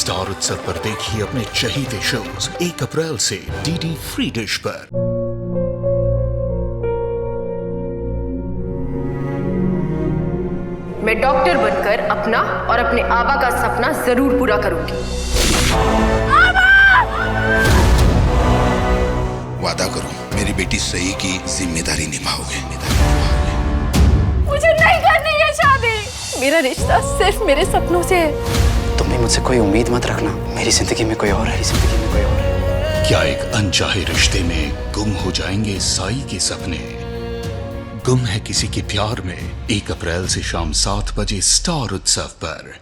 Star उत्सव पर देखिए अपने चहीते शोज 1 अप्रैल से डीडी फ्री डिश पर। मैं डॉक्टर बनकर अपना और अपने आबा का सपना जरूर पूरा करूंगी। वादा करो मेरी बेटी सही की जिम्मेदारी निभाओगे। मुझे नहीं करनी है शादी। मेरा रिश्ता सिर्फ मेरे सपनों से है। तुम भी मुझसे कोई उम्मीद मत रखना। मेरी जिंदगी में कोई और है, जिंदगी में कोई और है। क्या एक अनचाहे रिश्ते में गुम हो जाएंगे साई के सपने? गुम है किसी के प्यार में 1 अप्रैल से शाम 7 बजे स्टार उत्सव पर।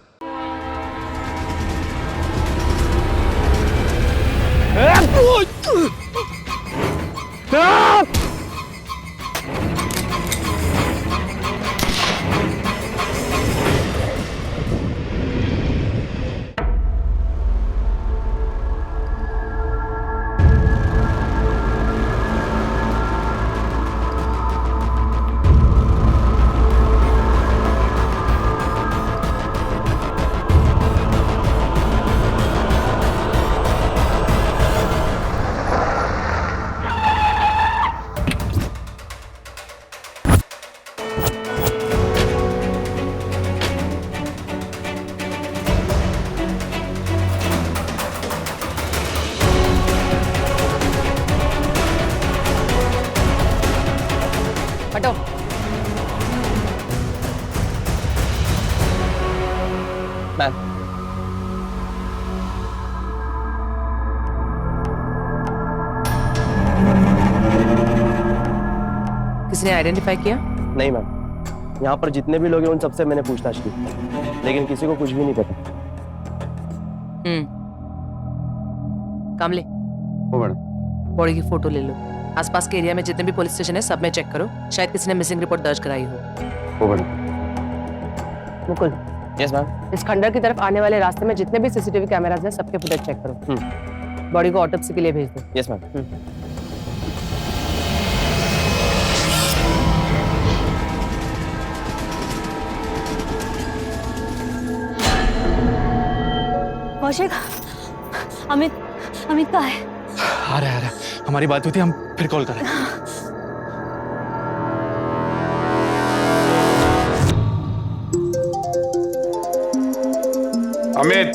हटो। मैम, किसने आइडेंटिफाई किया? नहीं मैम, यहाँ पर जितने भी लोग हैं उन सबसे मैंने पूछताछ की, लेकिन किसी को कुछ भी नहीं पता। कामले, बॉडी की फोटो ले लो। आसपास के एरिया में जितने भी पुलिस स्टेशन है सब में चेक करो, शायद किसी ने मिसिंग रिपोर्ट दर्ज कराई हो। Mukul, yes ma'am. इस खंडर की तरफ आने वाले रास्ते में जितने भी सीसीटीवी कैमरास हैं सबके फुटेज चेक करो। बॉडी को ऑटोप्सी के लिए भेज दो। Yes ma'am. कौशिक, अमित कहाँ है? आ रहा है। हमारी बात हुई थी, हम फिर कॉल करें। अमित,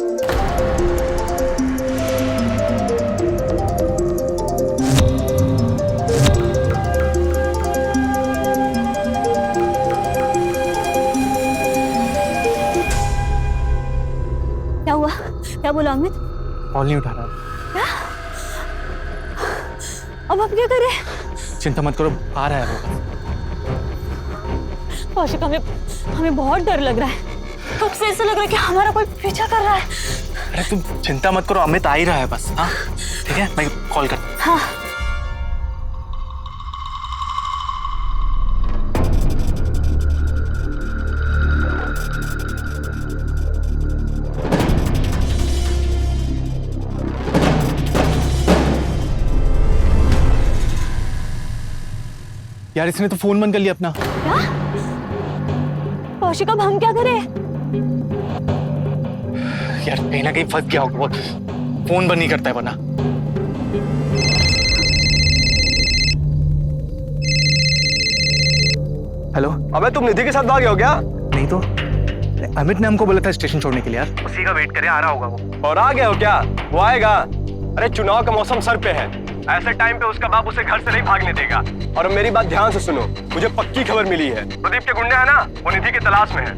क्या हुआ? क्या बोला अमित? कॉल नहीं उठा रहा। अब आप क्या करें? चिंता मत करो, आ रहा है वो। कौशिक, हमें बहुत डर लग रहा है। कब से ऐसा लग रहा है कि हमारा कोई पीछा कर रहा है। अरे तुम चिंता मत करो, अमित आ ही रहा है बस। हाँ ठीक है, मैं कॉल कर। हाँ। यार इसने तो फोन बंद कर लिया अपना। क्या? कौशिक, अब हम क्या करें? यार कहीं ना कहीं फंस गया होगा वो, फोन बंद नहीं करता है वरना। हेलो। अबे तुम निधि के साथ भागे हो क्या? नहीं तो अमित ने हमको बोला था स्टेशन छोड़ने के लिए यार। उसी का वेट करे, आ रहा होगा वो। और आ गए हो क्या? वो आएगा। अरे चुनाव का मौसम सर पे है, ऐसे टाइम पे उसका बाप उसे घर से नहीं भागने देगा। और मेरी बात ध्यान से सुनो, मुझे पक्की खबर मिली है, प्रदीप के गुंडे हैं ना, वो निधि की तलाश में है।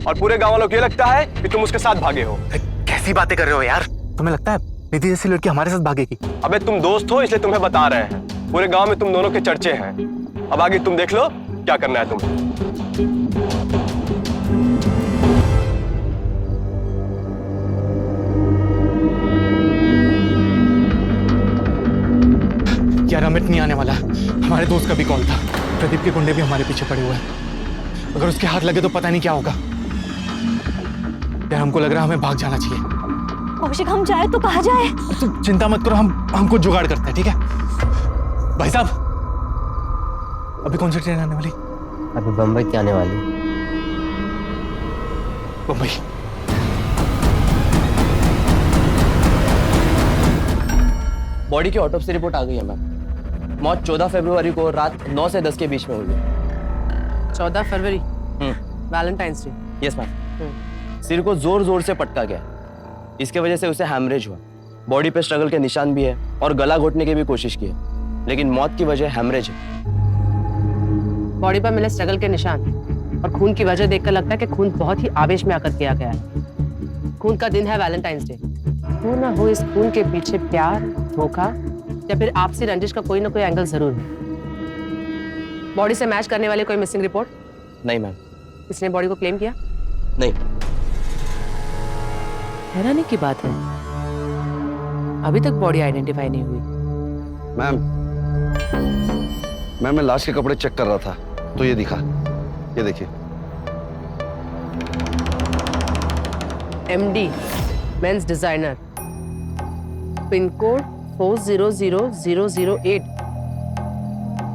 और पूरे गांव वालों को ये लगता है कि तुम उसके साथ भागे हो। कैसी बातें कर रहे हो यार? तुम्हें लगता है निधि जैसी लड़की हमारे साथ भागेगी? अबे तुम दोस्त हो इसलिए तुम्हें बता रहे हैं, पूरे गांव में तुम दोनों के चर्चे हैं। अब आगे तुम देख लो क्या करना है तुम्हें। यार अमित नहीं आने वाला, हमारे दोस्त का भी कॉल था। प्रदीप के गुंडे भी हमारे पीछे पड़े हुए हैं। अगर उसके हाथ लगे तो पता नहीं क्या होगा। यार हमको लग रहा है हमें भाग जाना चाहिए। कौशिक, हम जाए तो कहाँ जाए? तुम चिंता मत करो, हमको जुगाड़ करते हैं, ठीक है? भाई साहब, अभी कौन सी ट्रेन आने वाली? अभी बम्बई की आने वाली। बम्बई? बॉडी की ऑटोप्सी रिपोर्ट आ गई है मैम। मौत 14 फरवरी को रात 9 से 10 के बीच में हुई है। 14 फरवरी, वैलेंटाइंस डे। Yes ma'am. सिर को जोर जोर से पटका गया, इसके वजह से उसे हैमरेज हुआ। बॉडी पे स्ट्रगल के निशान भी है और गला घोटने की भी कोशिश की है, लेकिन मौत की वजह हैमरेज है। बॉडी पर मिले स्ट्रगल के निशान और खून की वजह देखकर लगता है कि खून बहुत ही आवेश में आकर किया गया है। खून का दिन है वैलेंटाइंस डे। हो ना हो इस खून के पीछे प्यार, धोखा या फिर आपसी रंजिश का कोई ना कोई एंगल जरूर है। बॉडी से मैच करने वाले कोई मिसिंग रिपोर्ट? नहीं मैम। इसने बॉडी को क्लेम किया? नहीं। हैरानी की बात है, अभी तक बॉडी आइडेंटिफाई नहीं हुई। मैम मैं लाश के कपड़े चेक कर रहा था तो ये दिखा, ये देखिए। MD men's designer, pin code 400008।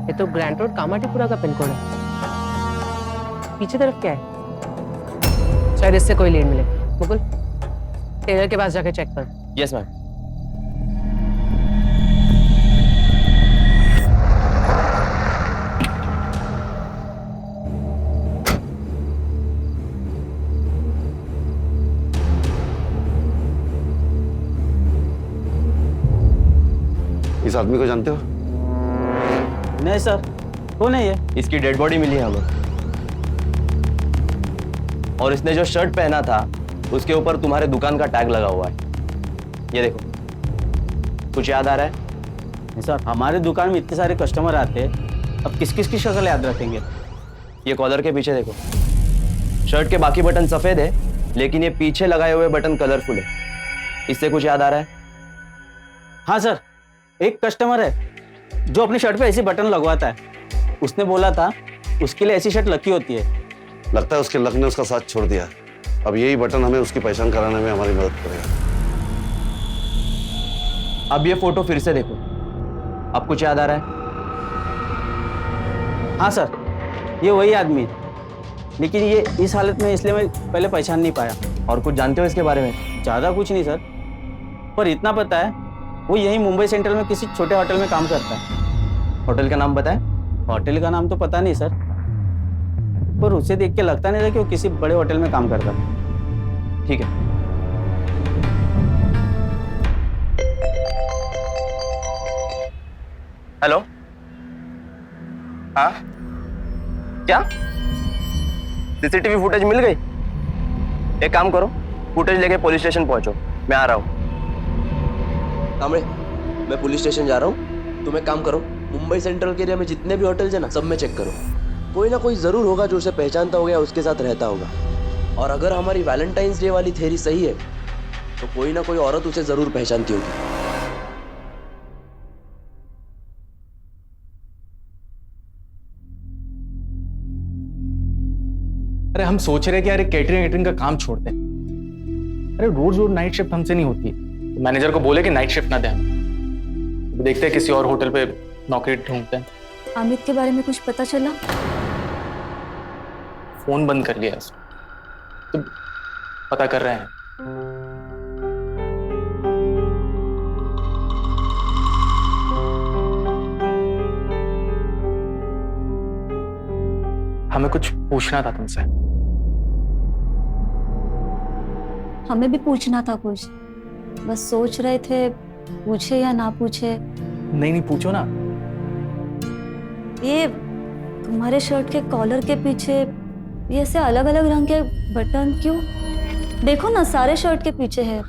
ये तो ग्रैंड रोड कामाटीपुरा का पिन कोड है। पीछे तरफ क्या है? शायद इससे कोई लीड मिले। मुकुल, टेलर के पास जाके चेक कर। Yes ma'am. इस आदमी को जानते हो? नहीं सर, कौन है ये? इसकी डेड बॉडी मिली है हमें, और इसने जो शर्ट पहना था उसके ऊपर तुम्हारे दुकान का टैग लगा हुआ है। ये देखो, कुछ याद आ रहा है? नहीं सर, हमारे दुकान में इतने सारे कस्टमर आते हैं, अब किस किस की शक्ल याद रखेंगे? ये कॉलर के पीछे देखो, शर्ट के बाकी बटन सफेद है लेकिन ये पीछे लगाए हुए बटन कलरफुल है। इससे कुछ याद आ रहा है? हाँ सर, एक कस्टमर है जो अपनी शर्ट पे ऐसे बटन लगवाता है। उसने बोला था उसके लिए ऐसी शर्ट लकी होती है। लगता है उसके लक ने उसका साथ छोड़ दिया। अब यही बटन हमें उसकी पहचान कराने में हमारी मदद करेगा। अब ये फोटो फिर से देखो, अब कुछ याद आ रहा है? हाँ सर, ये वही आदमी है, लेकिन ये इस हालत में इसलिए मैं पहले पहचान नहीं पाया। और कुछ जानते हो इसके बारे में? ज़्यादा कुछ नहीं सर, पर इतना पता है वो यही मुंबई सेंट्रल में किसी छोटे होटल में काम करता है। होटल का नाम बताएं? होटल का नाम तो पता नहीं सर, पर उसे देख के लगता नहीं था कि वो किसी बड़े होटल में काम करता है। ठीक है। हेलो, हाँ क्या सीसीटीवी फुटेज मिल गई? एक काम करो, फुटेज लेके पुलिस स्टेशन पहुंचो, मैं आ रहा हूँ। कामड़े, मैं पुलिस स्टेशन जा रहा हूँ। तुम एक काम करो, मुंबई सेंट्रल के एरिया में जितने भी होटल्स हैं ना, सब में चेक करो। कोई ना कोई ज़रूर होगा जो उसे पहचानता होगा या उसके साथ रहता होगा। और अगर हमारी वैलेंटाइंस डे वाली थ्योरी सही है तो कोई ना कोई औरत उसे ज़रूर पहचानती होगी। अरे हम सोच रहे कि यार केटरिंग का काम छोड़ दें। अरे रोज रोज नाइट शिफ्ट हमसे नहीं होती है। मैनेजर को बोले कि नाइट शिफ्ट ना दें हमें। देखते हैं किसी और होटल पे नौकरी ढूंढते हैं। अमित के बारे में कुछ पता चला? फोन बंद कर लिया उसने, तो पता कर रहे हैं। हमें कुछ पूछना था तुमसे। हमें भी पूछना था कुछ, बस सोच रहे थे पूछे या ना पूछे। नहीं पूछो ना। ये तुम्हारे शर्ट के कॉलर के पीछे ये ऐसे अलग अलग रंग के बटन क्यों? देखो ना, सारे शर्ट के पीछे है।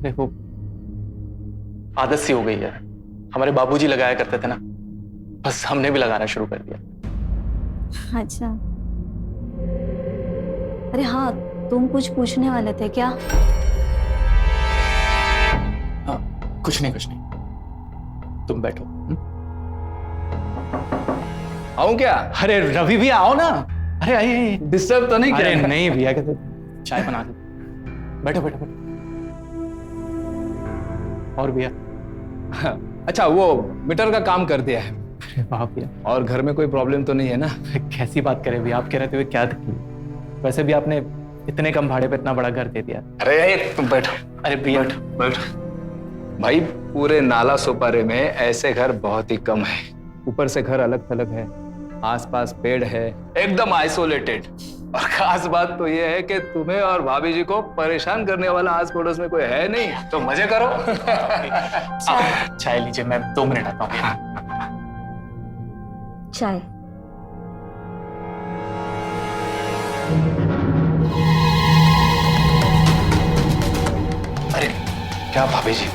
देखो, आदत सी हो गई है। हमारे बाबूजी लगाया करते थे ना, बस हमने भी लगाना शुरू कर दिया। अच्छा, अरे हाँ, तुम कुछ पूछने वाले थे क्या? हाँ, कुछ नहीं, तुम बैठो। आऊं क्या? अरे रवि भी आओ ना। अरे आइए। डिस्टर्ब तो नहीं किया? अरे नहीं भैया, कहते चाय बना दो। बैठो। और भैया? अच्छा, वो मीटर का काम कर दिया है। अरे वाह भैया। और घर में कोई प्रॉब्लम तो नहीं है ना? कैसी बात करें भैया, आप कह रहते हुए क्या तकलीफ? वैसे भी आपने इतने कम भाड़े पे इतना बड़ा घर दे दिया। अरे तुम बैठो। अरे भैया बैठो। भाई पूरे नाला सोपारे में ऐसे घर बहुत ही कम है। ऊपर से घर अलग थलग है, आसपास पेड़ है, एकदम आइसोलेटेड। और खास बात तो ये है कि तुम्हें और भाभी जी को परेशान करने वाला आस पड़ोस में कोई है नहीं, तो मजे करो। चाय लीजिए, मैं 2 मिनट आता हूँ। चाय। अरे क्या भाभी जी,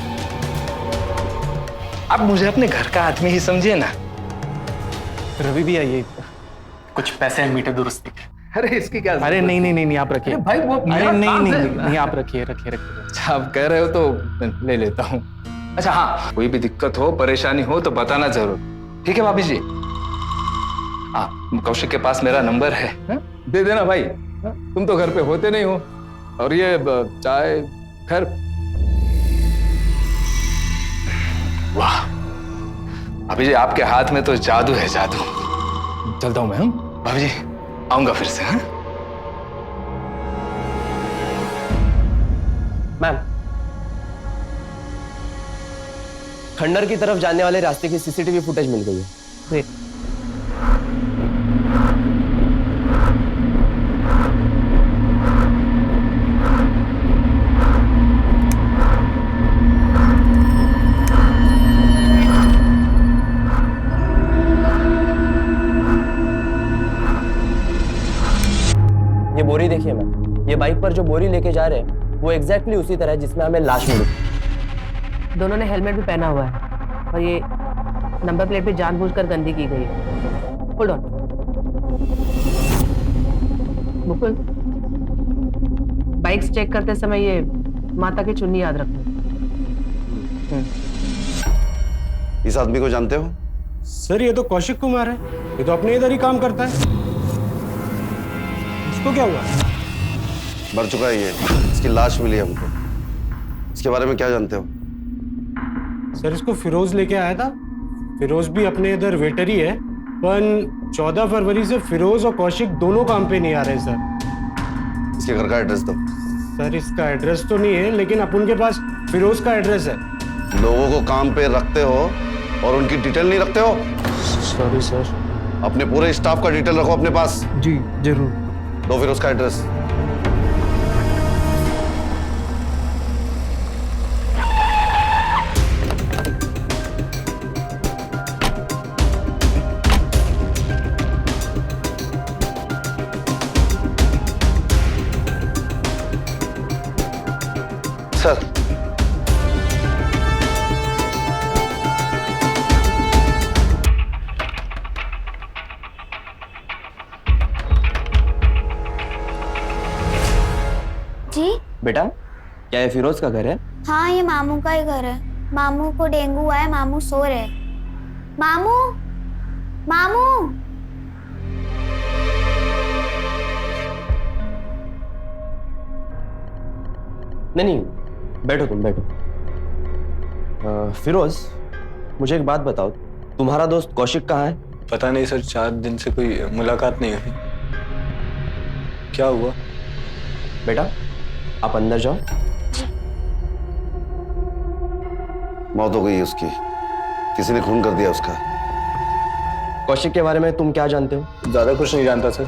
आप मुझे अपने घर का आदमी ही समझिए ना। रवि भी आइए, कुछ पैसे मीठे दुरुस्ती के। अरे इसकी क्या? अरे नहीं, आप रखिए। अरे भाई वो अरे नहीं, आप रखिए। अच्छा आप कह रहे हो तो ले लेता हूँ। अच्छा हाँ, कोई भी दिक्कत हो परेशानी हो तो बताना जरूर, ठीक है भाभी जी? हाँ, कौशिक के पास मेरा नंबर है, दे देना भाई। तुम तो घर पे होते नहीं हो, और ये चाय खैर। वाह भाभी जी, आपके हाथ में तो जादू है, जादू। चलता हूँ मैं। भाभी जी आऊंगा फिर से। हाँ मैम, खंडर की तरफ जाने वाले रास्ते की सीसीटीवी फुटेज मिल गई है। ग्रेट। ये बोरी देखिए मैम, ये बाइक पर जो बोरी लेके जा रहे हैं वो एग्जैक्टली उसी तरह है जिसमें हमें लाश मिली। दोनों ने हेलमेट भी पहना हुआ है और ये नंबर प्लेट भी जानबूझकर गंदी की गई है। Hold on Mukul, bikes check करते समय ये माता की चुन्नी याद रखना। इस आदमी को जानते हो? सर ये तो कौशिक कुमार है, ये तो अपने इधर ही काम करता है। इसको क्या हुआ? मर चुका है ये, इसकी लाश मिली हमको। इसके बारे में क्या जानते हो? सर इसको फिरोज लेके आया था। फिरोज भी अपने इधर वेटर ही है, पर 14 फरवरी से फिरोज और कौशिक दोनों काम पे नहीं आ रहे सर। इसके घर का एड्रेस दो। सर इसका एड्रेस तो नहीं है, लेकिन अपन के पास फिरोज का एड्रेस है। लोगों को काम पे रखते हो और उनकी डिटेल नहीं रखते हो? Sorry sir. अपने पूरे स्टाफ का डिटेल रखो अपने पास। जी जरूर। दो फिर उसका एड्रेस। सर जी बेटा, क्या ये फिरोज का घर है? हाँ, ये मामू का ही घर है। मामू को डेंगू हुआ है, मामू सो रहे। मामू मामू नहीं, बैठो तुम बैठो। फिरोज, मुझे एक बात बताओ, तुम्हारा दोस्त कौशिक कहाँ है? पता नहीं सर, 4 दिन से कोई मुलाकात नहीं हुई। क्या हुआ? बेटा आप अंदर जाओ। मौत हो गई उसकी, किसी ने खून कर दिया उसका। कौशिक के बारे में तुम क्या जानते हो? ज्यादा कुछ नहीं जानता सर,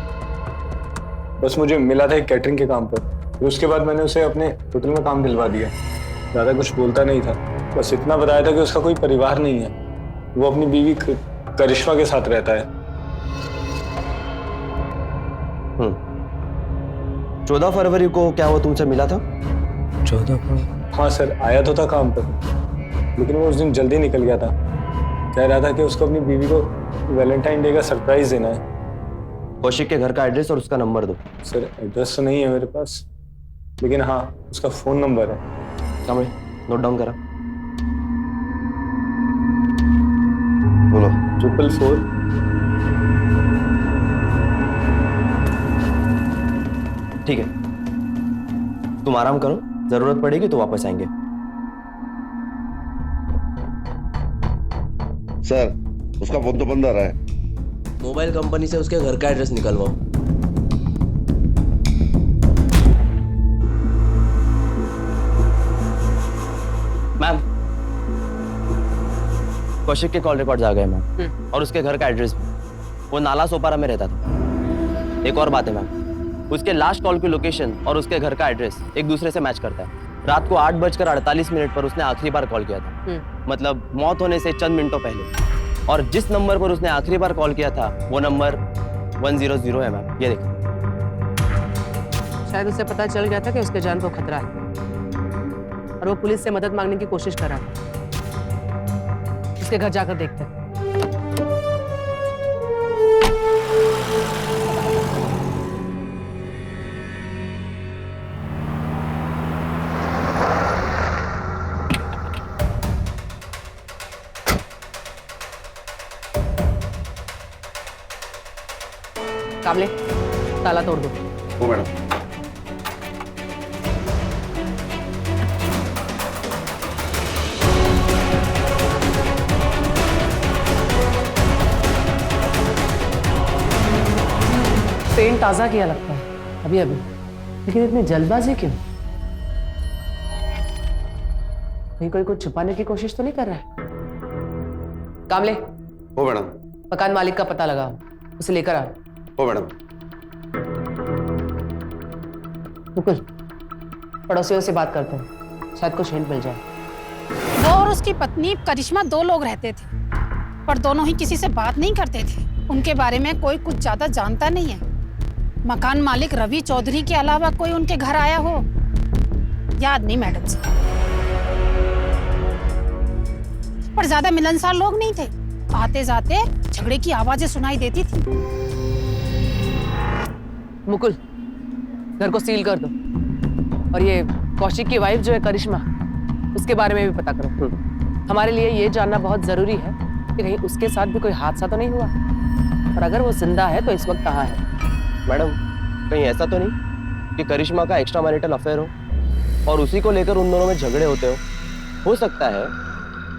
बस मुझे मिला था एक कैटरिंग के काम पर, फिर उसके बाद मैंने उसे अपने होटल में काम दिलवा दिया। ज्यादा कुछ बोलता नहीं था, बस इतना बताया था कि उसका कोई परिवार नहीं है, वो अपनी बीवी करिश्मा के साथ रहता है। 14 फरवरी को क्या वो तुमसे मिला था? 14 को? हाँ सर, आया तो था काम पर, लेकिन वो उस दिन जल्दी निकल गया था। कह रहा था कि उसको अपनी बीवी को वैलेंटाइन डे का सरप्राइज देना है। कौशिक के घर का एड्रेस और उसका नंबर दो। सर एड्रेस तो नहीं है मेरे पास, लेकिन हाँ उसका फोन नंबर है। समझ, नोट डाउन करा। बोलो। 444। ठीक है, तुम आराम करो, जरूरत पड़ेगी तो वापस आएंगे। सर उसका फोन तो बंद आ रहा है। मोबाइल कंपनी से उसके घर का एड्रेस निकलवाओ। मैम, कौशिक के कॉल रिकॉर्ड्स आ गए मैम, और उसके घर का एड्रेस भी। वो नाला सोपारा में रहता था। एक और बात है मैम, उसके लास्ट कॉल की लोकेशन और उसके घर का एड्रेस एक दूसरे से मैच करता है। रात को 8:48 पर उसने आखिरी बार कॉल किया था, मतलब मौत होने से चंद मिनटों पहले। और जिस नंबर पर उसने आखिरी बार कॉल किया था वो नंबर 100 है मैम, ये देखिए। शायद उसे पता चल गया था कि उसके जान को खतरा है और वो पुलिस से मदद मांगने की कोशिश कर रहा था। उसके घर जाकर देखते हैं। कामले, ताला तोड़ दो। वो मैडम। पेंट ताजा किया लगता है अभी अभी, लेकिन इतनी जल्दबाजी क्यों? कहीं कोई कुछ छुपाने की कोशिश तो नहीं कर रहा है? कामले, वो मैडम। मकान मालिक का पता लगाओ, उसे लेकर आओ। वो मैडम। मुकुल, पड़ोसियों से बात करते हैं, शायद कुछ हिंट मिल जाए। वो और उसकी पत्नी करिश्मा 2 लोग रहते थे, पर दोनों ही किसी से बात नहीं करते थे। उनके बारे में कोई कुछ ज्यादा जानता नहीं है। मकान मालिक रवि चौधरी के अलावा कोई उनके घर आया हो, याद नहीं मैडम से। पर ज्यादा मिलनसार लोग नहीं थे, आते जाते झगड़े की आवाजें सुनाई देती थी। मुकुल, घर को सील कर दो और ये कौशिक की वाइफ जो है करिश्मा, उसके बारे में भी पता करो। हमारे लिए ये जानना बहुत जरूरी है कि कहीं उसके साथ भी कोई हादसा तो नहीं हुआ, और अगर वो जिंदा है तो इस वक्त कहाँ है। मैडम, कहीं ऐसा तो नहीं कि करिश्मा का एक्स्ट्रा मैरिटल अफेयर हो और उसी को लेकर उन दोनों में झगड़े होते हो सकता है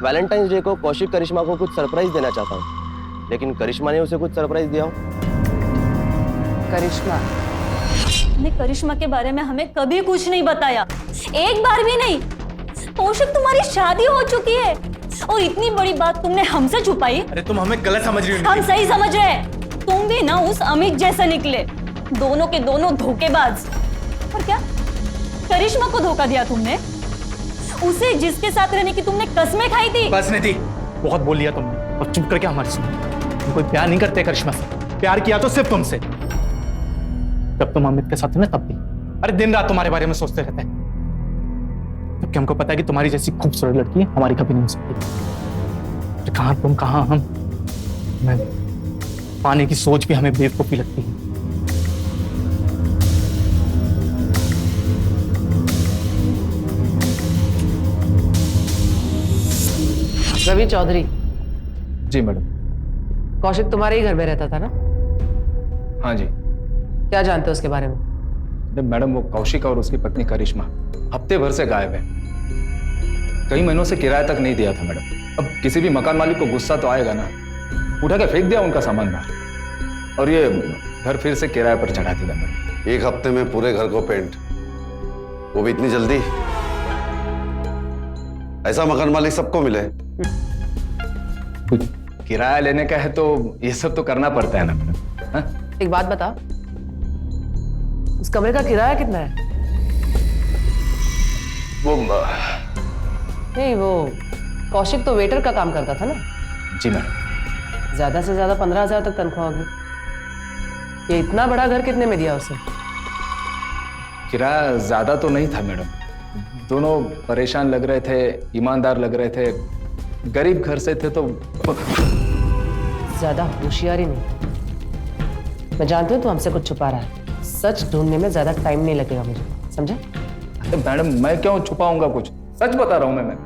वैलेंटाइंस डे को कौशिक करिश्मा को कुछ सरप्राइज देना चाहता हूँ, लेकिन करिश्मा ने उसे कुछ सरप्राइज दिया हो। करिश्मा ने करिश्मा के बारे में हमें कभी कुछ नहीं बताया, एक बार भी नहीं। कौशिक, तुम्हारी शादी हो चुकी है और इतनी बड़ी बात तुमने हमसे छुपाई। अरे तुम हमें गलत समझ रही हो। हम सही समझ रहे हैं। तुम भी ना उस अमित जैसे निकले, दोनों के दोनों धोखेबाज। और क्या करिश्मा को धोखा दिया तुमने? उसे जिसके साथ रहने की तुमने कसमें खाई थी। बस निधि, बहुत बोल लिया तुमने, और चुप करके हमारी सुनो। तुम कोई प्यार नहीं करते करिश्मा से, प्यार किया तो सिर्फ तुमसे। जब तुम अमित के साथ थे ना तब भी, अरे दिन रात तुम्हारे बारे में सोचते रहते हैं। जबकि हमको पता है कि तुम्हारी जैसी खूबसूरत लड़की हमारी कभी नहीं हो सकती। तो कहाँ तुम कहाँ हम, मैं पाने की सोच भी हमें बेवकूफी लगती है। रवि चौधरी। जी मैडम। कौशिक तुम्हारे ही घर में रहता था ना? हाँ जी। क्या जानते हो उसके बारे में? मैडम, वो कौशिक और उसकी पत्नी करिश्मा हफ्ते भर से गायब है। कई महीनों से किराया तक नहीं दिया था मैडम। अब किसी भी मकान मालिक को गुस्सा तो आएगा ना, उठा के फेंक दिया उनका सामान बाहर, और ये घर फिर से किराए पर चढ़ा दिया मैडम। 1 हफ्ते में पूरे घर को पेंट, वो भी इतनी जल्दी? ऐसा मकान मालिक सबको मिले? किराया लेने का है तो ये सब तो करना पड़ता है ना मैडम। एक बात बता, उस कमरे का किराया कितना है? वो नहीं, वो कौशिक तो वेटर का काम करता था ना? जी मैडम। ज्यादा से ज्यादा 15,000 तक तनख्वाह होगी। ये इतना बड़ा घर कितने में दिया उसे? किराया ज्यादा तो नहीं था मैडम। दोनों परेशान लग रहे थे, ईमानदार लग रहे थे, गरीब घर से थे तो ज्यादा होशियारी नहीं। मैं जानती हूँ तू हमसे कुछ छुपा रहा है। सच ढूंढने में ज्यादा टाइम नहीं लगेगा मुझे, समझा? अरे मैडम, मैं क्यों छुपाऊंगा कुछ, सच बता रहा हूं मैं।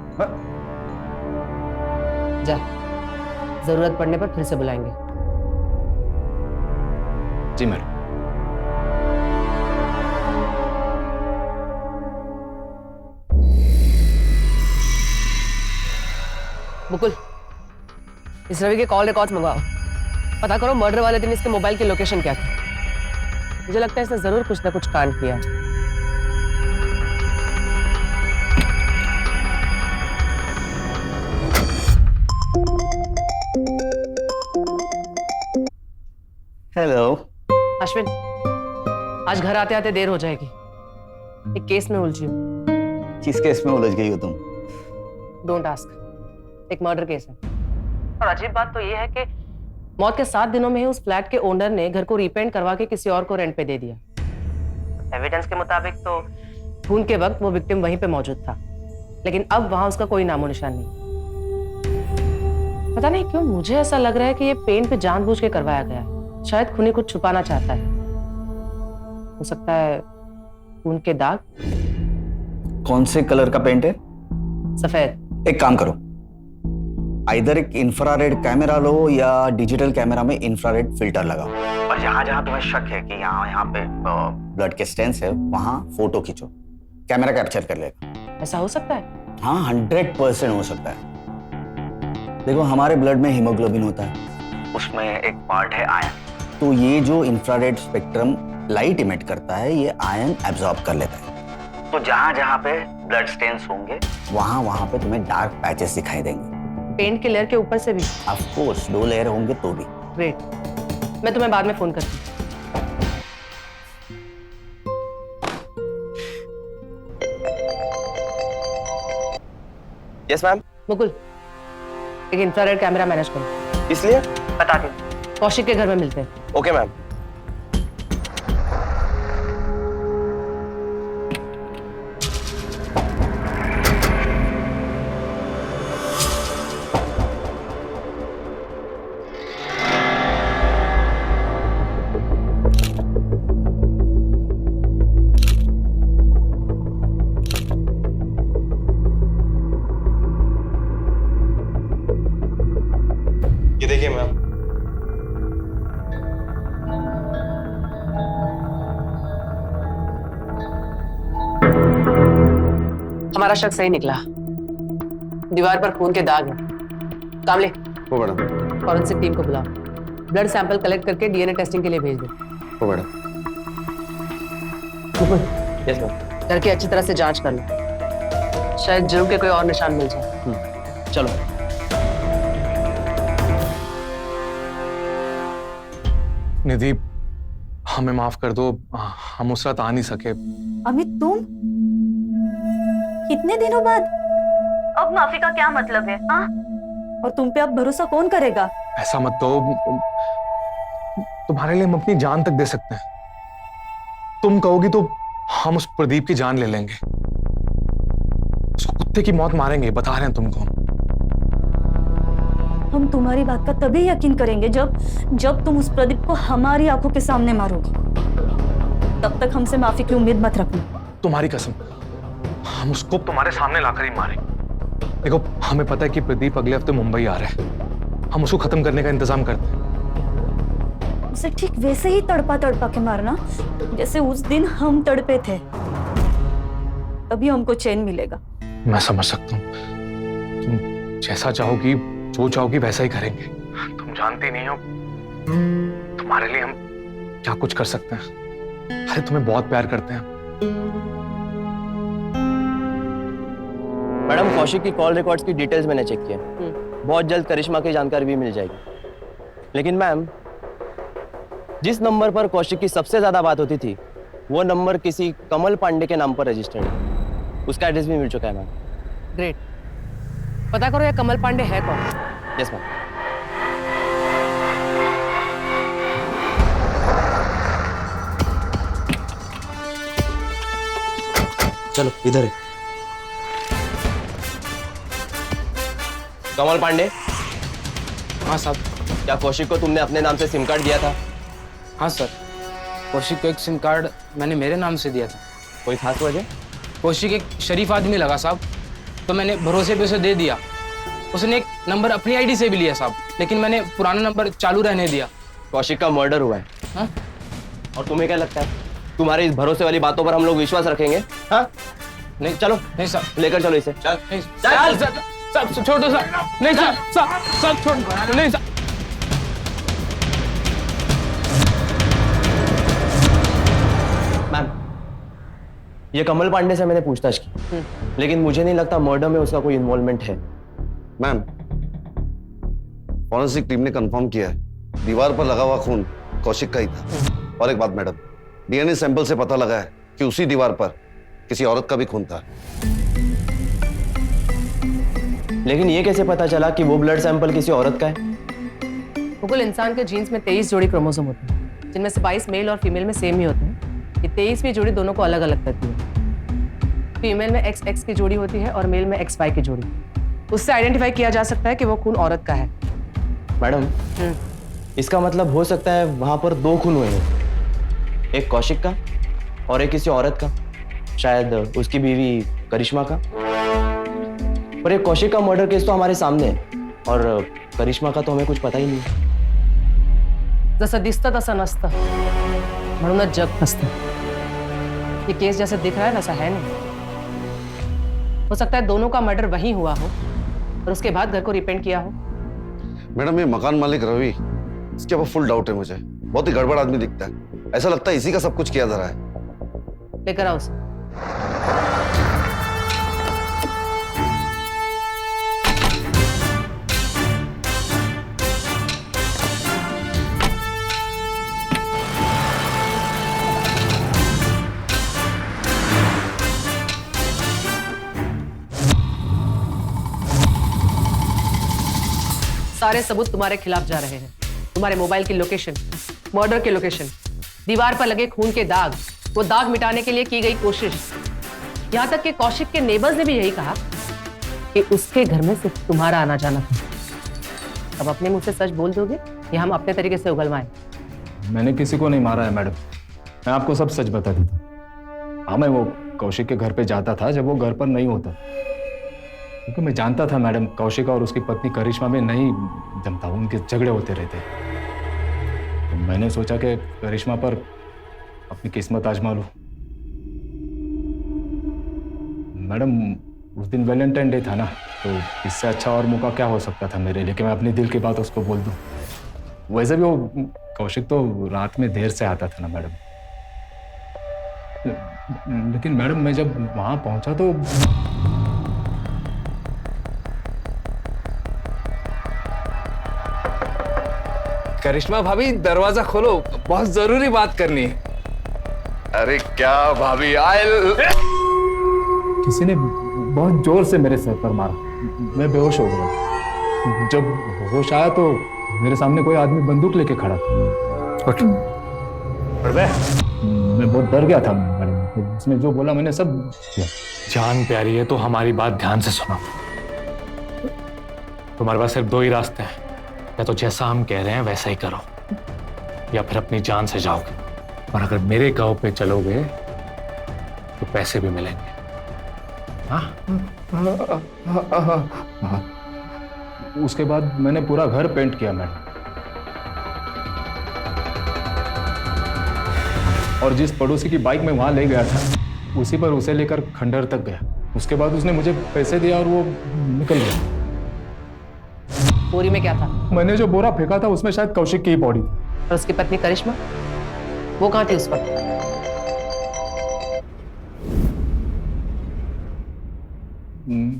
जा, जरूरत पड़ने पर फिर से बुलाएंगे। जी मैडम। मुकुल, इस रवि के कॉल रिकॉर्ड्स मंगवाओ। पता करो मर्डर वाले दिन इसके मोबाइल की लोकेशन क्या थी। मुझे लगता है इसने जरूर कुछ ना कुछ कांड किया है। हेलो। अश्विन, आज घर आते आते देर हो जाएगी। एक केस में उलझी हूँ। किस केस में उलझ गई हो तुम? Don't ask. एक मर्डर केस है। और अजीब बात तो ये है कि मौत के 7 दिनों में ही उस फ्लैट के ओनर ने घर को रीपेंट करवा के किसी और को रेंट पे दे दिया। एविडेंस के मुताबिक तो खून के वक्त वो विक्टिम वहीं पे मौजूद था, लेकिन अब वहां उसका कोई नामो निशान नहीं। पता नहीं क्यों मुझे ऐसा लग रहा है कि ये पेंट पे जानबूझ के करवाया गया है। शायद खूनी कुछ छुपाना चाहता है। हो सकता है खून के दाग। कौन से कलर का पेंट है? सफेद। एक काम करो, आइदर एक इंफ्रारेड कैमरा लो या डिजिटल कैमरा में इंफ्रारेड फिल्टर लगाओ, और जहां जहां तुम्हें शक है कि यहाँ पे ब्लड के स्टेन्स है वहां फोटो खींचो, कैमरा कैप्चर कर लेगा। ऐसा हो सकता है? हाँ, 100% हो सकता है। देखो, हमारे ब्लड में हीमोग्लोबिन होता है, उसमें एक पार्ट है आयन। तो ये जो इंफ्रारेड स्पेक्ट्रम लाइट इमिट करता है, ये आयन एब्जॉर्ब कर लेता है। तो जहां जहां पे ब्लड स्टेन्स होंगे वहां वहां पे तुम्हें डार्क पैचेस दिखाई देंगे। पेंट के लेयर के ऊपर से भी? ऑफ कोर्स, 2 लेयर होंगे तो भी। ग्रेट। मैं तुम्हें बाद में फोन करती हूँ। Yes ma'am. मुकुल, एक इंफ्रारेड कैमरा मैनेज करो। इसलिए बता दो, कौशिक के घर में मिलते हैं। Okay ma'am. ये देखिए मैम। हमारा शक सही निकला। दीवार पर खून के दाग हैं। कामले, वो मैडम। फॉरेंसिक टीम को बुलाओ। ब्लड सैंपल कलेक्ट करके डीएनए टेस्टिंग के लिए भेज दो। वो मैडम। Yes ma'am. घर की अच्छी तरह से जांच कर लो, शायद जुर्म के कोई और निशान मिल जाए। चलो। निधि, हमें माफ कर दो, हम उस रात आ नहीं सके। अमित, तुम कितने दिनों बाद? अब माफी का क्या मतलब है? हाँ? और तुम पे अब भरोसा कौन करेगा? ऐसा मत तो, तुम्हारे लिए हम अपनी जान तक दे सकते हैं। तुम कहोगी तो हम उस प्रदीप की जान ले लेंगे। उसको कुत्ते की मौत मारेंगे, बता रहे हैं तुमको। हम तुम्हारी बात का तभी यकीन करेंगे जब तुम उस प्रदीप को हमारी आंखों के सामने मारोगे। तब तक हमसे माफी की उम्मीद मत रखना। तुम्हारी कसम, हम उसको तुम्हारे सामने लाकर ही मारेंगे। देखो, हमें पता है कि प्रदीप अगले हफ्ते मुंबई आ रहा है। हम उसको खत्म करने का इंतजाम करते हैं। उसे ठीक वैसे ही तड़पा तड़पा के मारना जैसे उस दिन हम तड़पे थे। तभी हमको चैन मिलेगा। मैं समझ सकता हूँ। तुम जैसा चाहोगी, जो चाहोगी वैसा ही करेंगे। तुम जानती नहीं हो तुम्हारे लिए हम क्या कुछ कर सकते हैं। अरे, तुम्हें बहुत प्यार करते हैं। मैडम, कौशिक की कॉल रिकॉर्ड्स की डिटेल्स मैंने चेक किया। बहुत जल्द करिश्मा की जानकारी भी मिल जाएगी। लेकिन मैम, जिस नंबर पर कौशिक की सबसे ज्यादा बात होती थी, वो नंबर किसी कमल पांडे के नाम पर रजिस्टर्ड है। उसका एड्रेस भी मिल चुका है मैम। ग्रेट। पता करो ये कमल पांडे है कौन? Yes ma'am. चलो इधर है। कमल पांडे। हाँ साहब। क्या कौशिक को तुमने अपने नाम से सिम कार्ड दिया था? हाँ सर, कौशिक को एक सिम कार्ड मैंने मेरे नाम से दिया था। कोई खास वजह? कौशिक एक शरीफ आदमी लगा साहब, तो मैंने भरोसे पे उसे दे दिया। उसने एक नंबर अपनी आईडी से भी लिया साहब, लेकिन मैंने पुराना नंबर चालू रहने दिया। कौशिक का मर्डर हुआ है। हाँ? और तुम्हें क्या लगता है तुम्हारे इस भरोसे वाली बातों पर हम लोग विश्वास रखेंगे? हाँ? नहीं, चलो। नहीं साहब। लेकर चलो इसे। चल। नहीं साहब, छोड़ दो साहब। नहीं साहब, छोड़। नहीं साहब। मैम, ये कमल पांडे से मैंने पूछताछ की, लेकिन मुझे नहीं लगता मर्डर में उसका कोई इन्वॉल्वमेंट है। मैम, फॉरेंसिक टीम ने कंफर्म किया है, दीवार पर लगा हुआ खून कौशिक का ही था। और एक बात मैडम, डीएनए सैंपल से पता लगा है कि उसी दीवार पर किसी औरत का भी खून था। लेकिन ये कैसे पता चला कि वो ब्लड सैंपल किसी औरत का है? मुकुल, इंसान के जीन्स में 23 जोड़ी क्रोमोसोम होते हैं, जिनमें से 22 मेल और फीमेल में सेम ही होते हैं। ये 23वीं जोड़ी दोनों को अलग अलग करती है। फीमेल में XX की जोड़ी होती है और मेल में XY की जोड़ी। उससे आइडेंटिफाई किया जा सकता है कि वो खून औरत का है। मैडम, इसका मतलब हो सकता है वहां पर 2 खून हुए हैं, एक कौशिक का और एक किसी औरत का, शायद उसकी बीवी करिश्मा का। पर एक कौशिक का मर्डर केस तो हमारे सामने है और करिश्मा का तो हमें कुछ पता ही नहीं। जसं दिसतं तसं नसतं, म्हणूनच जग फसतं। ये केस जैसे दिख रहा है वैसा है नहीं। हो सकता है दोनों का मर्डर वहीं हुआ हो और उसके बाद घर को रिपेंट किया हो। मैडम, ये मकान मालिक रवि, इसके ऊपर फुल डाउट है मुझे। बहुत ही गड़बड़ आदमी दिखता है। ऐसा लगता है इसी का सब कुछ किया जा रहा है। लेकर आओ उसे। सारे सबूत तुम्हारे खिलाफ जा रहे हैं। तुम्हारे मोबाइल की लोकेशन, मर्डर की लोकेशन, दीवार पर लगे खून के दाग, वो दाग मिटाने के लिए की गई कोशिश, यहाँ तक कि कौशिक के नेबर्स ने भी यही कहा कि उसके घर में सिर्फ तुम्हारा आना जाना था। अब अपने मुंह से सच बोल दोगे या हम अपने तरीके से उगलवाएं? मैंने किसी को नहीं मारा है मैडम, मैं आपको सब सच बता देता हूँ। हाँ, मैं वो कौशिक के घर पे जाता था जब वो घर पर नहीं होता, क्योंकि मैं जानता था मैडम कौशिक और उसकी पत्नी करिश्मा में नहीं जमता, उनके झगड़े होते रहते। तो मैंने सोचा कि करिश्मा पर अपनी किस्मत आजमा लूं। मैडम, उस दिन वैलेंटाइन डे था ना, तो इससे अच्छा और मौका क्या हो सकता था मेरे लिए कि मैं अपने दिल की बात उसको बोल दूं। वैसे भी वो कौशिक तो रात में देर से आता था ना मैडम। लेकिन मैडम, मैं जब वहां पहुंचा तो करिश्मा भाभी, दरवाजा खोलो, बहुत जरूरी बात करनी है। अरे क्या भाभी, किसी ने बहुत जोर से मेरे सर पर मारा, मैं बेहोश हो गया। जब होश आया तो मेरे सामने कोई आदमी बंदूक लेके खड़ा था। मैं बहुत डर गया था मैडम, तो उसने जो बोला मैंने सब किया। जान प्यारी है तो हमारी बात ध्यान से सुनो। तुम्हारे पास सिर्फ 2 ही रास्ते हैं, या तो जैसा हम कह रहे हैं वैसा ही करो, या फिर अपनी जान से जाओगे। और अगर मेरे गांव पे चलोगे तो पैसे भी मिलेंगे। हाँ। उसके बाद मैंने पूरा घर पेंट किया मैडम, और जिस पड़ोसी की बाइक में वहां ले गया था उसी पर उसे लेकर खंडहर तक गया। उसके बाद उसने मुझे पैसे दिया और वो निकल गया। बोरी में क्या था? मैंने जो बोरा फेंका था उसमें शायद कौशिक की ही बॉडी थी। और उसकी पत्नी करिश्मा, वो कहाँ थी उस वक्त?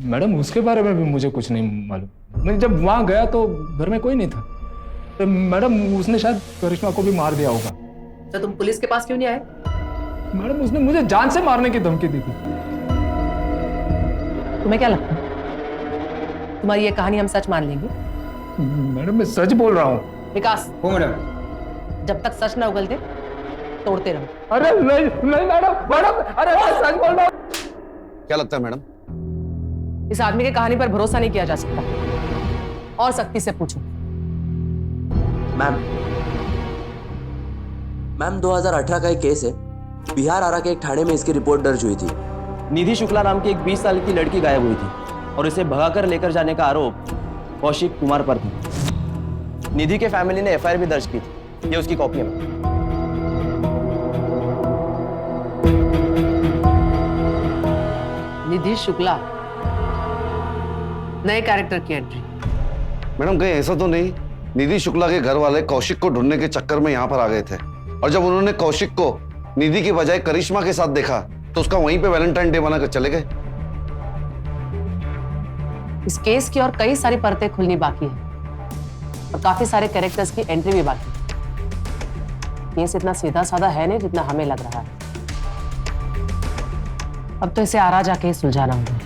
मैडम, उसके बारे में भी मुझे कुछ नहीं मालूम। मैं जब वहां गया तो घर में कोई नहीं था। तो मैडम, उसने शायद करिश्मा को भी मार दिया होगा। तो तुम पुलिस के पास क्यों नहीं आए? मैडम, उसने मुझे जान से मारने की धमकी दी थी। तुम्हें क्या लगता है तुम्हारी ये कहानी हम सच मान लेंगे? मैडम, मैं सच बोल रहा हूँ। विकास। हो मैडम। जब तक सच ना उगलते तोड़ते रहो। अरे नहीं नहीं मैडम, अरे मैं सच बोल रहा हूँ। क्या लगता है मैडम? इस आदमी की कहानी पर भरोसा नहीं किया जा सकता, और सख्ती से पूछो। मैम 2018 का एक केस है, बिहार आरा के एक थाने में इसकी रिपोर्ट दर्ज हुई थी। निधि शुक्ला नाम की एक 20 साल की लड़की गायब हुई थी और उसे भगाकर लेकर जाने का आरोप कौशिक कुमार पर था। निधि के फैमिली ने FIR भी दर्ज की थी, ये उसकी कॉपी है। निधि शुक्ला, नए कैरेक्टर की एंट्री। मैडम, कहीं ऐसा तो नहीं निधि शुक्ला के घर वाले कौशिक को ढूंढने के चक्कर में यहाँ पर आ गए थे, और जब उन्होंने कौशिक को निधि की बजाय करिश्मा के साथ देखा तो उसका वहीं पे वैलेंटाइन डे बनाकर चले गए। इस केस की और कई सारी परतें खुलनी बाकी है और काफी सारे कैरेक्टर्स की एंट्री भी बाकी है। केस इतना सीधा साधा है नहीं जितना हमें लग रहा है। अब तो इसे आरा जाके ही सुलझाना होगा।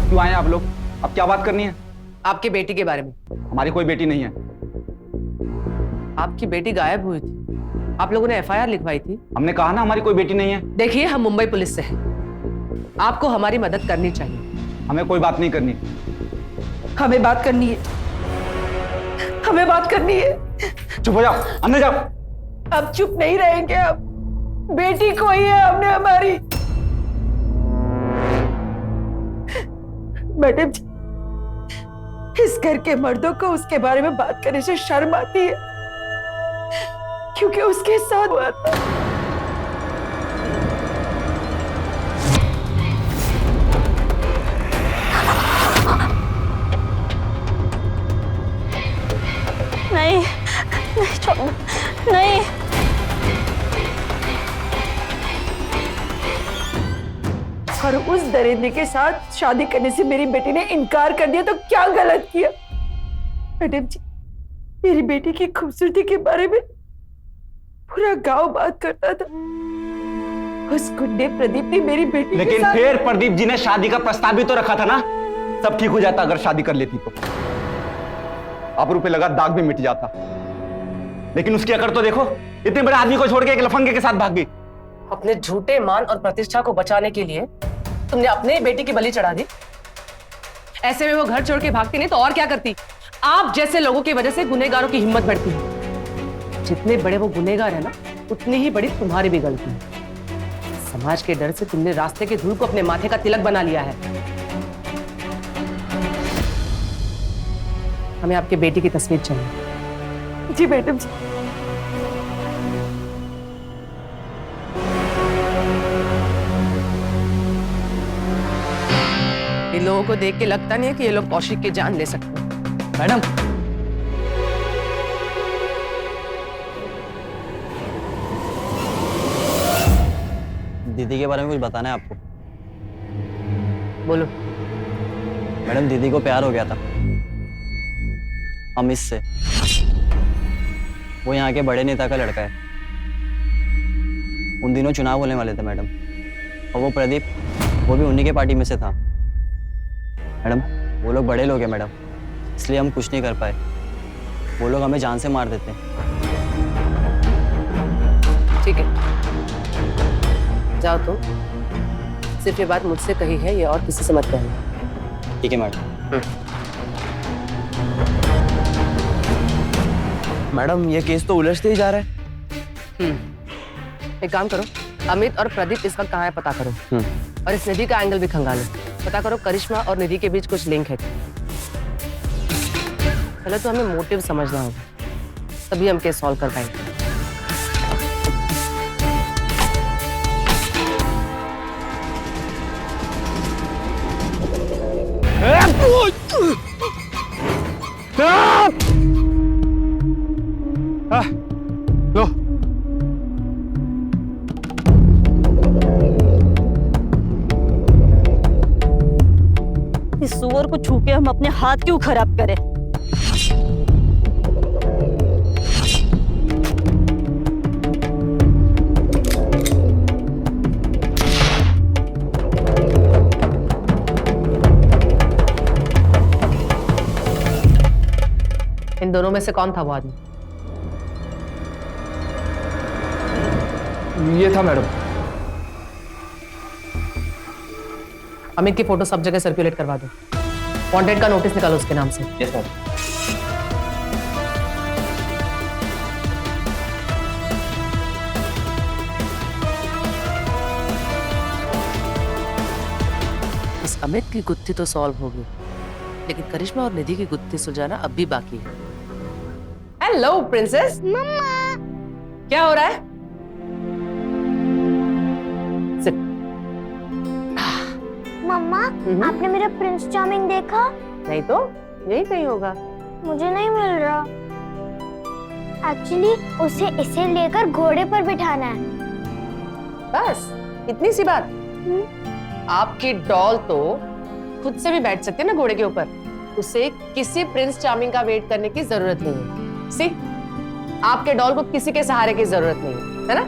क्यों आए आप लोग? अब क्या बात करनी है? आपकी बेटी के बारे में। हमारी कोई बेटी नहीं है। आपकी बेटी गायब हुई थी, आप लोगों ने एफआईआर लिखवाई थी। हमने कहा ना हमारी कोई बेटी नहीं है। देखिए, हम मुंबई पुलिस से हैं, आपको हमारी मदद करनी चाहिए। हमें कोई बात नहीं करनी। हमें बात करनी है, हमें बात करनी है। चुप हो जाओ, अंदर जाओ। अब चुप नहीं रहेंगे, अब बेटी कोई है हमने हमारी। मैडम जी, इस घर के मर्दों को उसके बारे में बात करने से शर्म आती है, क्योंकि उसके साथ हुआ था। नहीं, नहीं छोड़ो, नहीं। और उस दरिंदे के साथ शादी करने से मेरी बेटी ने इनकार कर दिया तो क्या गलत किया? मैडम जी, मेरी बेटी की खूबसूरती के बारे में पूरा गांव बात करता था। उस गुंडे प्रदीप ने मेरी बेटी लेकिन के साथ... फिर प्रदीप जी ने शादी का प्रस्ताव भी तो रखा था ना। सब ठीक हो जाता अगर शादी कर लेती तो। अब रुपए लगा दाग भी मिट जाता। लेकिन उसकी अकड़ तो देखो, इतने बड़े आदमी को छोड़ के एक लफंगे के साथ भाग गई। अपने झूठे मान और प्रतिष्ठा को बचाने के लिए तुमने अपने बेटी की बलि चढ़ा दी। ऐसे में वो घर छोड़ के भागती नहीं तो और क्या करती? आप जैसे लोगों की वजह से गुनहगारों की हिम्मत बढ़ती है। जितने बड़े वो गुनहगार है ना, उतनी ही बड़ी तुम्हारी भी गलती है। समाज के डर से तुमने रास्ते के धूल को अपने माथे का तिलक बना लिया है। हमें आपके बेटी की तस्वीर चाहिए। जी मैडम जी। इन लोगों को देख के लगता नहीं है कि ये लोग कौशिक की जान ले सकते हैं। मैडम, दीदी के बारे में कुछ बताना है आपको। बोलो। मैडम, दीदी को प्यार हो गया था अमित से। वो यहाँ के बड़े नेता का लड़का है। उन दिनों चुनाव होने वाले थे मैडम, और वो प्रदीप, वो भी उन्हीं के पार्टी में से था। मैडम, वो लोग बड़े लोग हैं मैडम, इसलिए हम कुछ नहीं कर पाए। वो लोग हमें जान से मार देते हैं। ठीक है, जाओ तुम। सिर्फ ये बात मुझसे कही है, ये और किसी से मत कहना। ठीक है मैडम। मैडम, ये केस तो उलझते ही जा रहा है। एक काम करो, अमित और प्रदीप इस वक्त कहाँ है पता करो, और इस निधि का एंगल भी खंगालो। पता करो करिश्मा और निधि के बीच कुछ लिंक है। पहले तो हमें मोटिव समझना होगा, तभी हम केस सॉल्व कर पाएंगे। लो। इस सुअर को छू के हम अपने हाथ क्यों खराब करें? इन दोनों में से कौन था वो आदमी? ये था मैडम। अमित की फोटो सब जगह सर्कुलेट करवा दो। वांटेड का नोटिस निकालो उसके नाम से। Yes madam. इस अमित की गुत्थी तो सॉल्व होगी, लेकिन करिश्मा और निधि की गुत्थी सुलझाना अब भी बाकी है। Hello princess. मम्मा, क्या हो रहा है? मम्मा, आपने मेरा प्रिंस चार्मिंग देखा? नहीं तो, यही कहीं होगा। मुझे नहीं मिल रहा। एक्चुअली उसे इसे लेकर घोड़े पर बिठाना है। बस इतनी सी बात। आपकी डॉल तो खुद से भी बैठ सकते हैं ना घोड़े के ऊपर। उसे किसी प्रिंस चार्मिंग का वेट करने की जरूरत नहीं है। सी, आपके डॉल को किसी के सहारे की जरूरत नहीं है ना?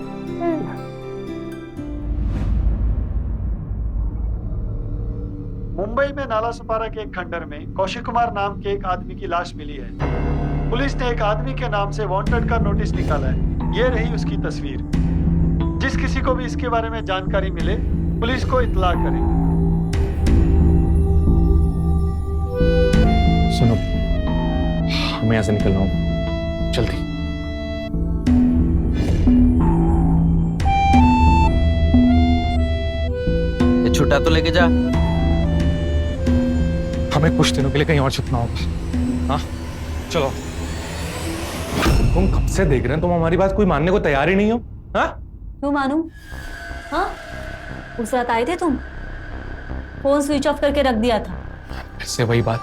मुंबई में नाला सुपारा के एक खंडर में कौशिक कुमार नाम के एक आदमी की लाश मिली है। पुलिस ने एक आदमी के नाम से वांटेड का नोटिस निकाला है। ये रही उसकी तस्वीर। जिस किसी को भी इसके बारे में जानकारी मिले पुलिस को इत्तला करें। सुनो, हमें यहाँ से निकलना होगा जल्दी। ये छुट्टा तो लेके जा। हमें कुछ दिनों के लिए कहीं और छुपना होगा। हाँ चलो। तुम कब से देख रहे हैं, तुम हमारी बात कोई मानने को तैयार ही नहीं हो। हाँ क्यों मानूं? हाँ, उस रात आए थे तुम, फोन स्विच ऑफ करके रख दिया था। फिर से वही बात।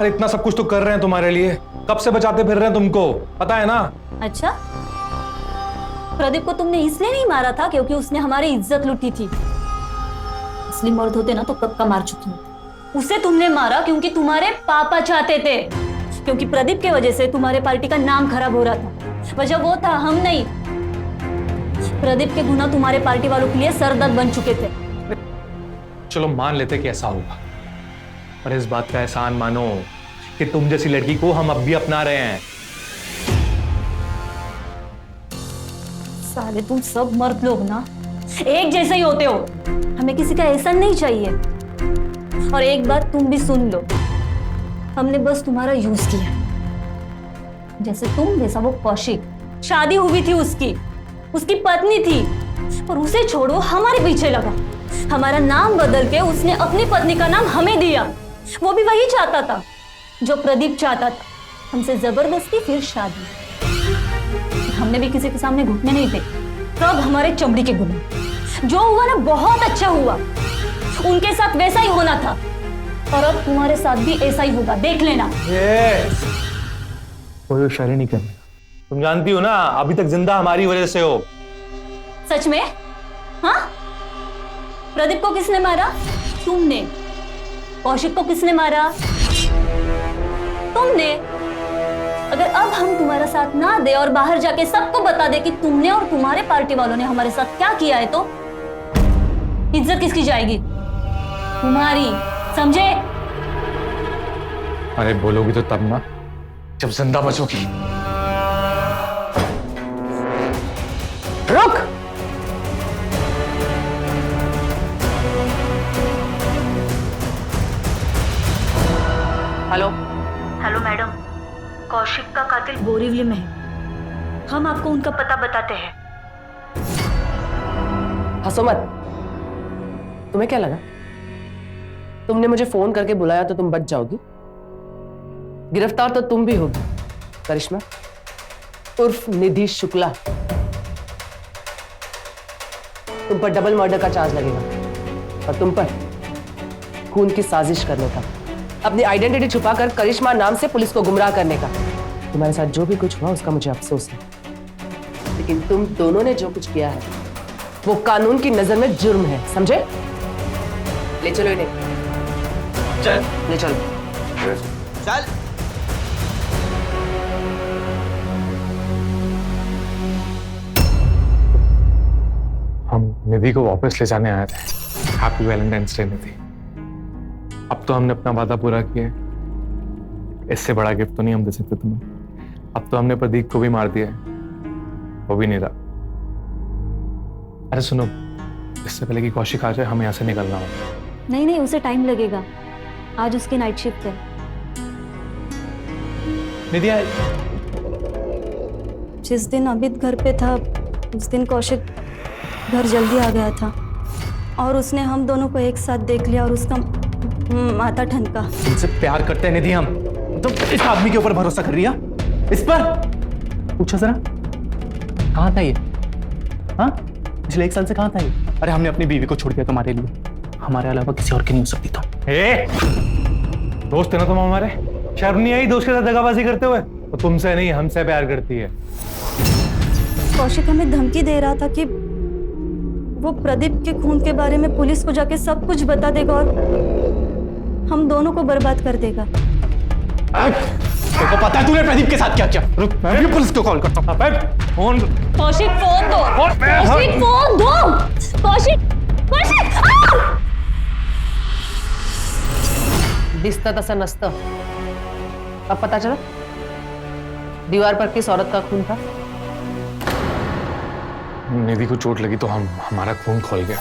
अरे इतना सब कुछ तो कर रहे हैं तुम्हारे लिए, कब से बचाते फिर रहे हैं तुमको, पता है ना? अच्छा, प्रदीप को तुमने इसलिए नहीं मारा था क्योंकि उसने हमारी इज्जत लूटी थी। असली मर्द होते ना तो कब का मार चुके होते। उसे तुमने मारा क्योंकि तुम्हारे पापा चाहते थे, क्योंकि प्रदीप के वजह से तुम्हारे पार्टी का नाम खराब हो रहा था। वजह वो था, हम नहीं। प्रदीप के गुना तुम्हारे पार्टी वालों के लिए सरदर्द बन चुके थे। चलो मान लेते कि ऐसा होगा, पर इस बात का एहसान मानो कि तुम जैसी लड़की को हम अब भी अपना रहे हैं। साले तुम सब मर्द लोग ना एक जैसे ही होते हो। हमें किसी का एहसान नहीं चाहिए। और एक बात तुम भी सुन लो, हमने बस तुम्हारा यूज किया। जैसे तुम वैसा वो कौशिक, शादी हुई थी उसकी पत्नी थी, और उसे छोड़ो हमारे पीछे लगा। हमारा नाम बदल के उसने अपनी पत्नी का नाम हमें दिया। वो भी वही चाहता था जो प्रदीप चाहता था, हमसे जबरदस्ती फिर शादी। हमने भी किसी के सामने घुटने नहीं थे। तब हमारे चमड़ी के गुलाम। जो हुआ ना बहुत अच्छा हुआ, उनके साथ वैसा ही होना था, और अब तुम्हारे साथ भी ऐसा ही होगा, देख लेना। कोई शायरी नहीं करना। तुम जानती हो ना, अभी तक जिंदा हमारी वजह से हो। सच में? हाँ, प्रदीप को किसने मारा? तुमने। कौशिक को किसने मारा? तुमने। अगर अब हम तुम्हारा साथ ना दे और बाहर जाके सबको बता दे कि तुमने और तुम्हारे पार्टी वालों ने हमारे साथ क्या किया है, तो इज्जत किसकी जाएगी? तुम्हारी, समझे? अरे बोलोगी तो तब ना, जब जिंदा बचोगी। रुक। हेलो हेलो मैडम, कौशिक का कातिल बोरीवली में है। हम आपको उनका पता बताते हैं। हंसो मत। तुम्हें क्या लगा तुमने मुझे फोन करके बुलाया तो तुम बच जाओगी? गिरफ्तार तो तुम भी होगी, करिश्मा उर्फ निधि शुक्ला। तुम पर डबल मर्डर का चार्ज लगेगा, और तुम पर खून की साजिश करने का, अपनी आइडेंटिटी छुपाकर करिश्मा नाम से पुलिस को गुमराह करने का। तुम्हारे साथ जो भी कुछ हुआ उसका मुझे अफसोस है, लेकिन तुम दोनों ने जो कुछ किया है वो कानून की नजर में जुर्म है, समझे? ले चलो इन्हें। चल ले चलो। चल। हम निधि को वापस ले जाने आए थे। हैप्पी वैलेंटाइंस डे निधि। अब तो हमने अपना वादा पूरा किया है। इससे बड़ा गिफ्ट तो नहीं हम दे सकते तुम्हें। अब तो हमने प्रदीप को भी मार दिया है, वो भी नहीं रहा। अरे सुनो, इससे पहले कि कौशिक आ जाए हमें यहाँ से निकलना होगा। नहीं नहीं, उसे टाइम लगेगा। आज उसकी नाइट शिफ्ट है। निधि, जिस दिन अमित घर पे था उस दिन कौशिक घर जल्दी आ गया था, और उसने हम दोनों को एक साथ देख लिया और उसका माथा ठनका। तुमसे प्यार करते हैं निधि हम, तुम इस आदमी के ऊपर भरोसा कर रही है? इस पर पूछो जरा, कहाँ था ये? हाँ, पिछले 1 साल से कहाँ था ये? अरे हमने अपनी बीवी को छोड़ दिया तुम्हारे लिए, हमारे अलावा किसी और की नहीं हो सकती। तुम दोस्त है ना तुम हमारे, शर्म नहीं आई दोस्त के साथ दगाबाजी करते हुए? वो तुमसे नहीं हमसे प्यार करती है। कौशिक हमें धमकी दे रहा था कि वो प्रदीप के खून के बारे में पुलिस को जाके सब कुछ बता देगा और हम दोनों को बर्बाद कर देगा। तेरे को पता है तूने प्रदीप के साथ क्या किया? रुक, मैं भी पुलिस को कॉल करता हूँ। फोन कौशिक फोन दो। कौशिक फोन दो। कौशिक कौशिक दिसतं तसं नसतं। अब पता चला दीवार पर किस औरत का खून था? निधि को चोट लगी तो हमारा खून खोल गया।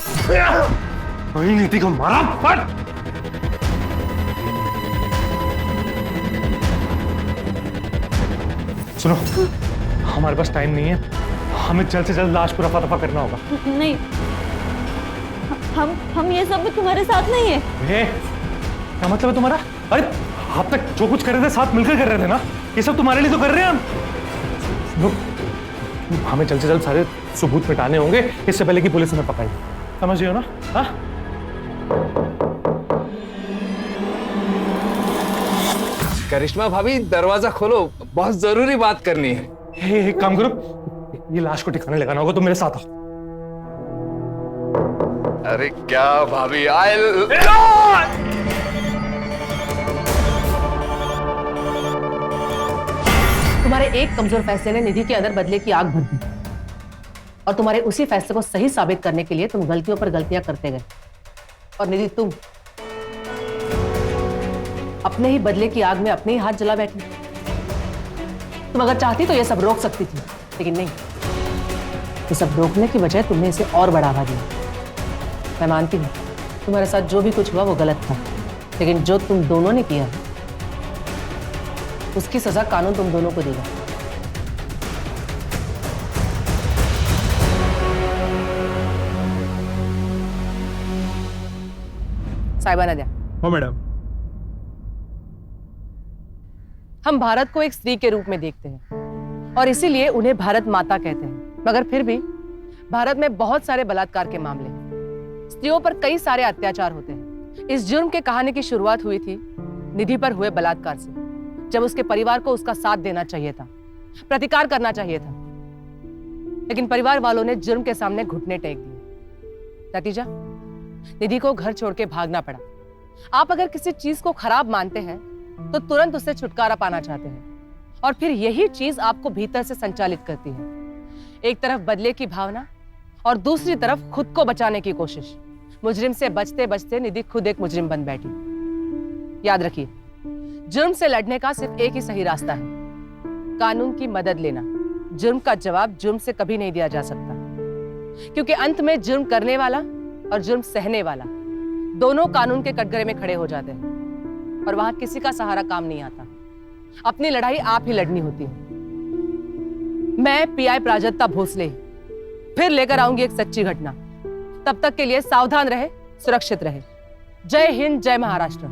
वही निधि को मारा। फट! सुनो, हमारे पास टाइम नहीं है, हमें जल्द से जल्द लाश को रफा दफा करना होगा। नहीं, हम ये सब तुम्हारे साथ नहीं है। क्या मतलब है तुम्हारा? अरे आप तक जो कुछ कर रहे थे साथ मिलकर कर रहे थे ना, ये सब तुम्हारे लिए तो कर रहे हैं हम। हमें जल्द से जल्द सारे सबूत मिटाने होंगे इससे पहले कि पुलिस हमें पकड़े। समझ रहे हो ना? हाँ? करिश्मा भाभी दरवाजा खोलो, बहुत जरूरी बात करनी है। एक काम करो, ये लाश को ठिकाने लगाना होगा, तो मेरे साथ आओ। अरे क्या भाभी तुम्हारे एक कमजोर फैसले ने निधि के अंदर बदले की आग भर दी और तुम्हारे उसी फैसले को सही साबित करने के लिए तुम गलतियों पर गलतियां करते गए। और निधि तुम अपने ही बदले की आग में अपने ही हाथ जला बैठी। तुम अगर चाहती तो ये सब रोक सकती थी, लेकिन नहीं। ये सब रोकने की बजाय तुमने इसे और बढ़ावा दिया। मैं मानती हूँ तुम्हारे साथ जो भी कुछ हुआ वो गलत था, लेकिन जो तुम दोनों ने किया है उसकी सजा कानून तुम दोनों को देगा। साहिबा नदिया। हाँ मैडम। हम भारत को एक स्त्री के रूप में देखते हैं और इसीलिए उन्हें भारत माता कहते हैं, मगर फिर भी भारत में बहुत सारे बलात्कार के मामले हैं। स्त्रियों पर कई सारे अत्याचार होते हैं। इस जुर्म के कहानी की शुरुआत हुई थी निधि पर हुए बलात्कार से, जब उसके परिवार को उसका साथ देना चाहिए था, प्रतिकार करना चाहिए था, लेकिन परिवार वालों ने जुर्म के सामने घुटने टेक दिए। नतीजा, निधि को घर छोड़ के भागना पड़ा। आप अगर किसी चीज को खराब मानते हैं तो तुरंत उससे छुटकारा पाना चाहते हैं और फिर यही चीज आपको भीतर से संचालित करती है। एक तरफ बदले की भावना और दूसरी तरफ खुद को बचाने की कोशिश। मुजरिम से बचते बचते निधि खुद एक मुजरिम बन बैठी। याद रखिए, जुर्म से लड़ने का सिर्फ एक ही सही रास्ता है, कानून की मदद लेना। जुर्म का जवाब जुर्म से कभी नहीं दिया जा सकता, क्योंकि अंत में जुर्म करने वाला और जुर्म सहने वाला दोनों कानून के कटघरे में खड़े हो जाते हैं और वहां किसी का सहारा काम नहीं आता। अपनी लड़ाई आप ही लड़नी होती है। मैं पीआई प्राजक्ता भोसले फिर लेकर आऊंगी एक सच्ची घटना। तब तक के लिए सावधान रहे, सुरक्षित रहे। जय हिंद, जय महाराष्ट्र।